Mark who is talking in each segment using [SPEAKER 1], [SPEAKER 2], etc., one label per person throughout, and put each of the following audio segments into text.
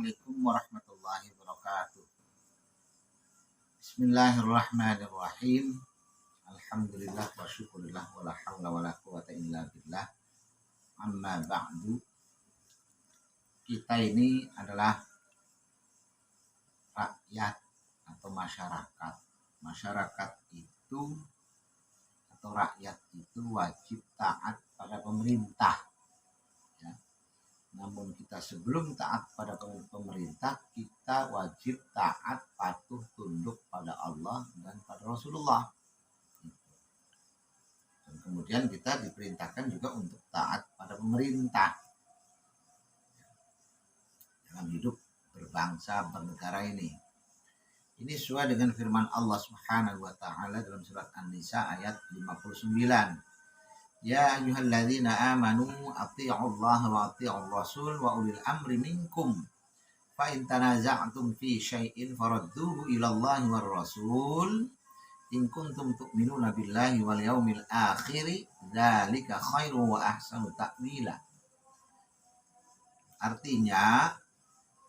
[SPEAKER 1] Assalamualaikum warahmatullahi wabarakatuh. Bismillahirrahmanirrahim. Alhamdulillah wa syukurillah wa la hawla wa la quwata illa billah. Amma ba'du. Kita ini adalah rakyat atau masyarakat. Masyarakat itu atau rakyat itu wajib taat pada pemerintah. Namun kita sebelum taat pada pemerintah, kita wajib taat patuh tunduk pada Allah dan pada Rasulullah. Dan kemudian kita diperintahkan juga untuk taat pada pemerintah dalam hidup berbangsa bernegara ini. Ini sesuai dengan firman Allah Subhanahu wa taala dalam surat An-Nisa ayat 59. Ya ayyuhalladzina amanu athi'ullaha wa athi'ur rasul wa ulil amri minkum fa in tanaza'tum fi syai'in faradduhu ila Allahi war rasul in kuntum tu'minuna billahi wal yaumil akhir dzalika khairu wa ahsanu ta'wila. Artinya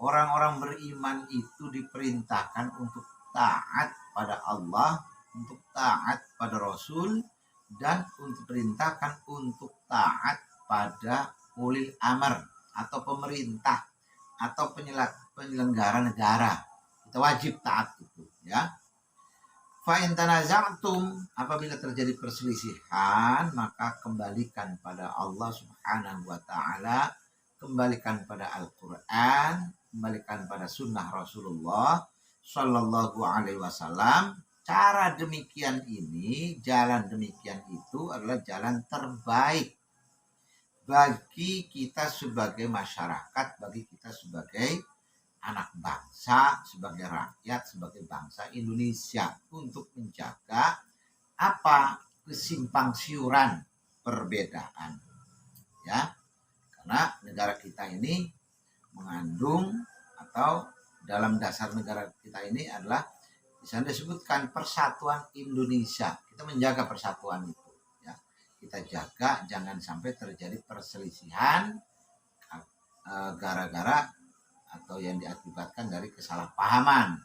[SPEAKER 1] orang-orang beriman itu diperintahkan untuk taat pada Allah, untuk taat pada Rasul, dan untuk perintahkan untuk taat pada ulil amr atau pemerintah atau penyelenggara negara. Kita wajib taat itu, ya. Fa in tanaza'tum, apabila terjadi perselisihan, maka kembalikan pada Allah Subhanahu wa taala, kembalikan pada Al-Qur'an, kembalikan pada sunnah Rasulullah sallallahu alaihi wasallam. Cara demikian ini, jalan demikian itu adalah jalan terbaik bagi kita sebagai masyarakat, bagi kita sebagai anak bangsa, sebagai rakyat, sebagai bangsa Indonesia, untuk menjaga kesimpang siuran perbedaan, ya. Karena negara kita ini mengandung, atau dalam dasar negara kita ini adalah di sana disebutkan persatuan Indonesia. Kita menjaga persatuan itu, ya. Kita jaga jangan sampai terjadi perselisihan gara-gara atau yang diakibatkan dari kesalahpahaman,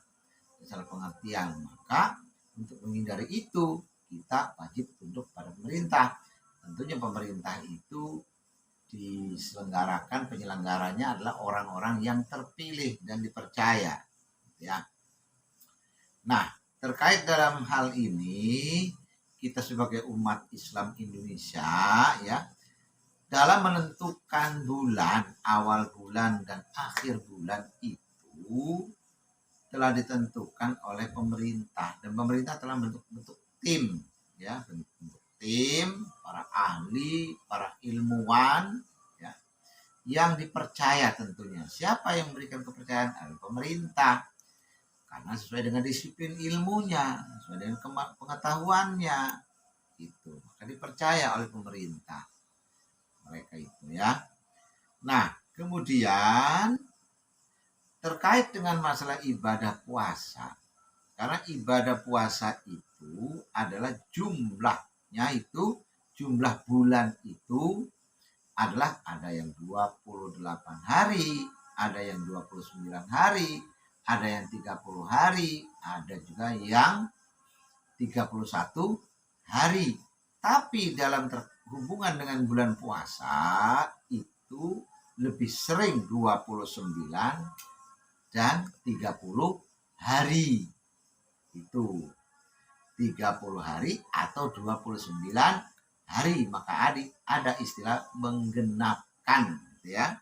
[SPEAKER 1] kesalah pengertian. Maka untuk menghindari itu, kita wajib tunduk pada pemerintah. Tentunya pemerintah itu diselenggarakan, penyelenggaranya adalah orang-orang yang terpilih dan dipercaya, ya. Nah, terkait dalam hal ini, kita sebagai umat Islam Indonesia, ya, dalam menentukan bulan, awal bulan dan akhir bulan itu telah ditentukan oleh pemerintah, dan pemerintah telah bentuk tim, ya, bentuk tim, para ahli, para ilmuwan, ya, yang dipercaya tentunya. Siapa yang memberikan kepercayaan? Adalah pemerintah. Karena sesuai dengan disiplin ilmunya, sesuai dengan pengetahuannya, itu maka dipercaya oleh pemerintah mereka itu, ya. Nah, kemudian terkait dengan masalah ibadah puasa, karena ibadah puasa itu adalah jumlahnya itu, jumlah bulan itu adalah ada yang 28 hari, ada yang 29 hari, ada yang 30 hari, ada juga yang 31 hari. Tapi dalam hubungan dengan bulan puasa itu lebih sering 29 dan 30 hari. Itu 30 hari atau 29 hari. Maka ada istilah menggenapkan, ya.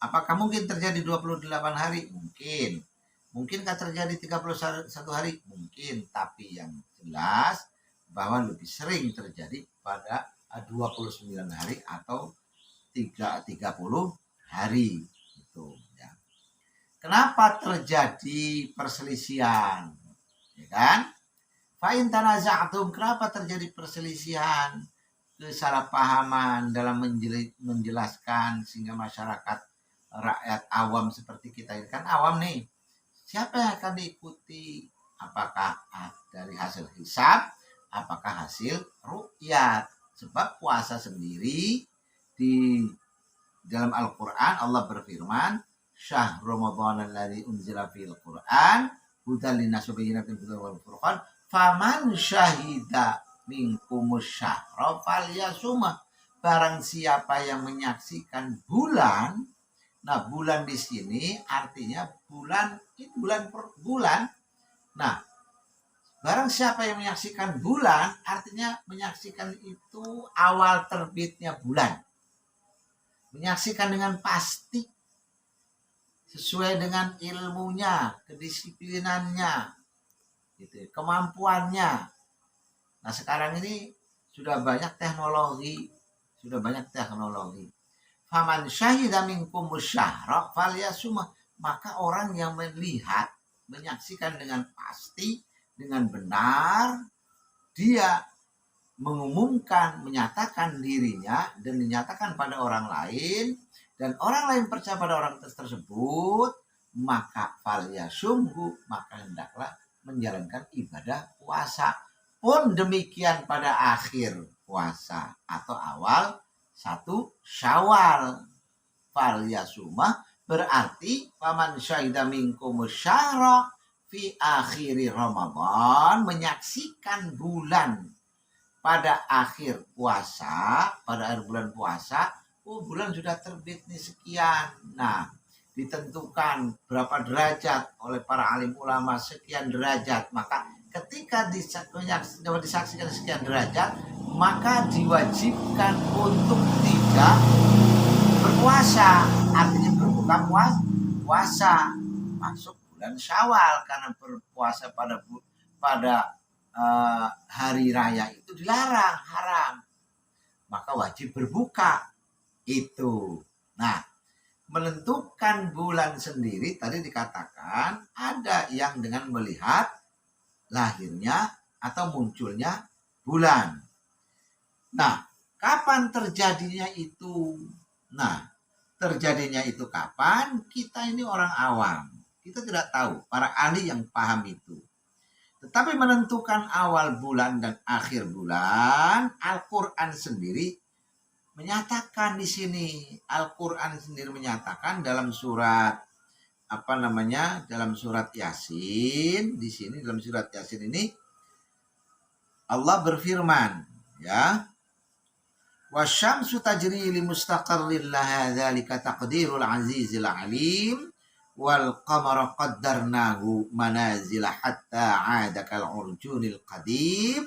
[SPEAKER 1] Apakah mungkin terjadi 28 hari? Mungkin. Mungkinkah terjadi 31 hari? Mungkin, tapi yang jelas bahwa lebih sering terjadi pada 29 hari atau 30 hari itu, ya. Kenapa terjadi perselisihan? Ya kan? Fa in tanaza'tum, kenapa terjadi perselisihan, kesalahpahaman dalam menjelaskan sehingga masyarakat, rakyat awam seperti kita ini kan awam nih. Siapa yang akan diikuti? Apakah dari hasil hisab? Apakah hasil ru'yat? Sebab puasa sendiri di dalam Al-Quran Allah berfirman, syahr Ramadan alladzi unzila fil Qur'an hudan linnas wa bayyinatin minal huda wal furqan faman syahida minkumus syahra falyasumah. Barang siapa yang menyaksikan bulan. Nah, bulan di sini artinya bulan, ini bulan per bulan. Nah, barang siapa yang menyaksikan bulan artinya menyaksikan itu awal terbitnya bulan. Menyaksikan dengan pasti sesuai dengan ilmunya, kedisiplinannya, gitu, kemampuannya. Nah, sekarang ini sudah banyak teknologi. Faman syahida minkum syahra falyasumah. Maka orang yang melihat, menyaksikan dengan pasti, dengan benar, dia mengumumkan, menyatakan dirinya dan dinyatakan pada orang lain, dan orang lain percaya pada orang tersebut, maka falyasumhu, maka hendaklah menjalankan ibadah puasa. Pun demikian pada akhir puasa atau awal 1 Syawal. Falyasumah berarti paman syahida minkum syahra fi akhiri Ramadan, menyaksikan bulan pada akhir puasa, pada akhir bulan puasa, bulan sudah terbit nih sekian. Nah, ditentukan berapa derajat oleh para alim ulama, sekian derajat. Maka ketika disaksikan sekian derajat, maka diwajibkan untuk tidak berpuasa, artinya berbuka puasa masuk bulan Syawal, karena berpuasa pada hari raya itu dilarang, haram, maka wajib berbuka itu. Nah, menentukan bulan sendiri tadi dikatakan ada yang dengan melihat lahirnya atau munculnya bulan. Nah, kapan terjadinya itu? Nah, terjadinya itu kapan? Kita ini orang awam. Kita tidak tahu, para ahli yang paham itu. Tetapi menentukan awal bulan dan akhir bulan, Al-Quran sendiri menyatakan di sini. Al-Quran sendiri menyatakan dalam surat dalam surat Yasin. Di sini dalam surat Yasin ini Allah berfirman, ya. Wasyamsu tajri li mustaqarrin laha dzalika taqdirul azizil alim wal qamara qaddarnahu manazila hatta 'ada kal urjunil qadim.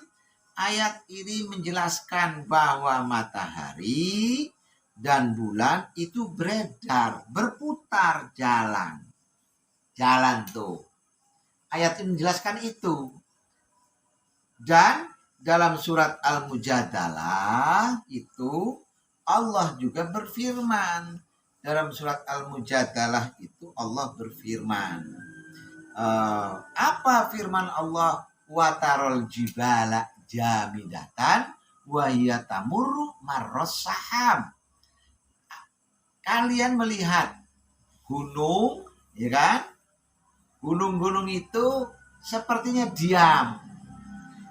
[SPEAKER 1] Ayat ini menjelaskan bahwa matahari dan bulan itu beredar, berputar jalan tuh. Ayat ini menjelaskan itu. Dan dalam surat Al-Mujadalah itu Allah juga berfirman. Dalam surat Al-Mujadalah itu Allah berfirman. Apa firman Allah? Watarol jibala jamidatan wa hiya tamurru marras sahab. Kalian melihat gunung, ya kan? Gunung-gunung itu sepertinya diam.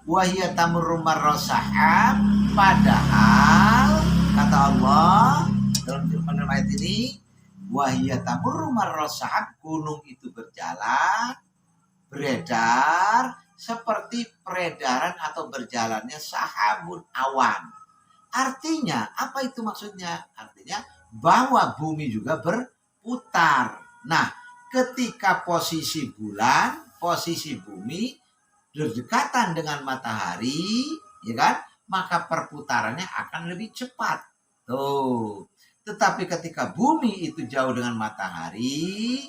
[SPEAKER 1] Wa hiya tamurru marras sahab, padahal kata Allah dalam firman ayat ini, wa hiya tamurru marras sahab, gunung itu berjalan, beredar seperti peredaran atau berjalannya sahabun, awan. Artinya, apa itu maksudnya? Artinya bahwa bumi juga berputar. Nah, ketika posisi bulan, posisi bumi berdekatan dengan matahari, ya kan? Maka perputarannya akan lebih cepat. Tuh. Tetapi ketika bumi itu jauh dengan matahari,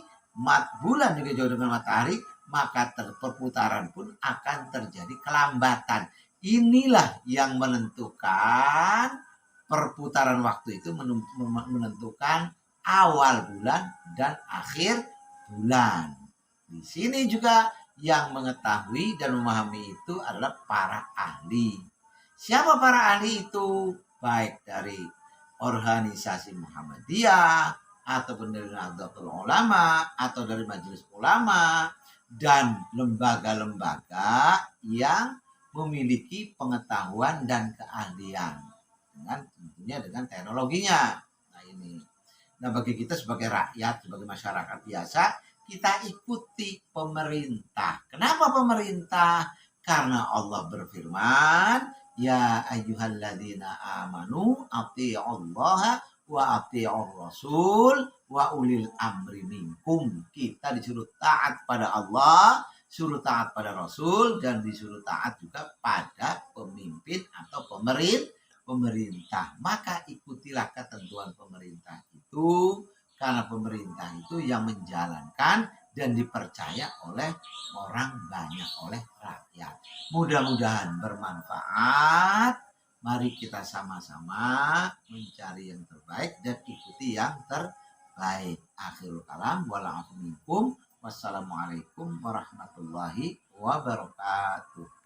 [SPEAKER 1] bulan juga jauh dengan matahari, maka perputaran pun akan terjadi kelambatan. Inilah yang menentukan perputaran waktu itu, menentukan awal bulan dan akhir bulan. Di sini juga yang mengetahui dan memahami itu adalah para ahli. Siapa para ahli itu? Baik dari organisasi Muhammadiyah, ataupun dari Nahdlatul Ulama, atau dari Majelis Ulama, dan lembaga-lembaga yang memiliki pengetahuan dan keahlian dengan tentunya dengan teknologinya. Nah ini. Nah, bagi kita sebagai rakyat, sebagai masyarakat biasa, kita ikuti pemerintah. Kenapa pemerintah? Karena Allah berfirman, ya ayyuhalladzina amanu athi'ullaha wa athi'ur rasul wa ulil amri minkum. Kita disuruh taat pada Allah, suruh taat pada Rasul, dan disuruh taat juga pada pemimpin atau pemerintah. Maka ikutilah ketentuan pemerintah itu, karena pemerintah itu yang menjalankan dan dipercaya oleh orang banyak, oleh rakyat. Mudah-mudahan bermanfaat. Mari kita sama-sama mencari yang terbaik dan ikuti yang terbaik. Akhirul kalam, wa'alaikum. Wassalamualaikum warahmatullahi wabarakatuh.